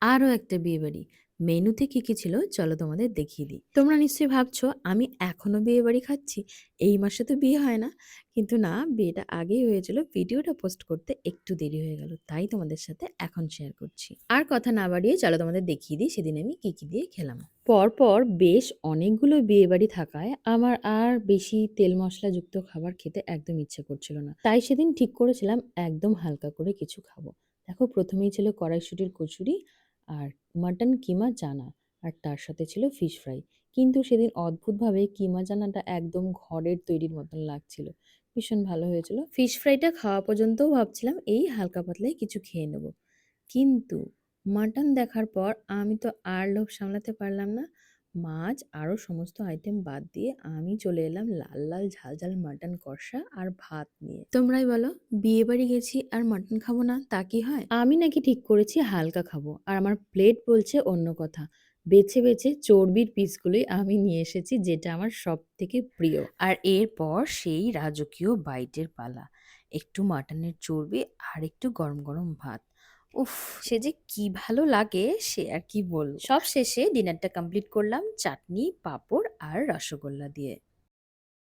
আরো একটা বিয়েবাড়ি। মেনুতে কি, কি ছিল চলো তোমাদের দেখিয়ে দিই। তোমরা নিশ্চয়ই ভাবছো আমি এখনো বিয়েবাড়ি খাচ্ছি। এই মাসে তো বিয়ে হয় না। কিন্তু না, বিয়েটা আগেই হয়েছিল। ভিডিওটা পোস্ট করতে একটু দেরি হয়ে গেল। তাই তোমাদের সাথে এখন শেয়ার করছি। আর কথা না বাড়িয়ে চলো তোমাদের দেখিয়ে দিই সেদিন আমি কি, কি দিয়ে খেলাম। পরপর বেশ অনেকগুলো বিয়েবাড়ি থাকায় আমার আর বেশি তেল মশলাযুক্ত খাবার খেতে একদম ইচ্ছে করছিল না। তাই সেদিন ঠিক করেছিলাম একদম হালকা করে কিছু খাবো। দেখো, প্রথমেই ছিল কড়াইশুঁটির কচুরি আর মাটন কিমা চানা, আর তার সাথে ছিল ফিশ ফ্রাই। কিন্তু সেদিন অদ্ভুতভাবে কিমা চানাটা একদম ঘরের তৈরির মতন লাগছিল। ভীষণ ভালো হয়েছিল। ফিশ ফ্রাইটা খাওয়া পর্যন্তও ভাবছিলাম এই হালকা পাতলাই কিছু খেয়ে নেব। কিন্তু মাটন দেখার পর আমি তো আর লোভ সামলাতে পারলাম না। মাছ আরও সমস্ত আইটেম বাদ দিয়ে আমি চলে এলাম লাল লাল ঝাল ঝাল মাটন কষা আর ভাত নিয়ে। তোমরাই বলো, বিয়ে বাড়ি গেছি আর মাটন খাবো না তা কি হয়? আমি নাকি ঠিক করেছি হালকা খাবো, আর আমার প্লেট বলছে অন্য কথা। বেছে বেছে চর্বির পিসগুলোই আমি নিয়ে এসেছি, যেটা আমার সব থেকে প্রিয়। আর এরপর সেই রাজকীয় বাইটের পালা। একটু মাটনের চর্বি আর একটু গরম গরম ভাত। উফ, সে যে কি ভালো লাগে সে আর কি বলবো। সব শেষে ডিনারটা কমপ্লিট করলাম চাটনি, পাঁপড় আর রসগোল্লা দিয়ে।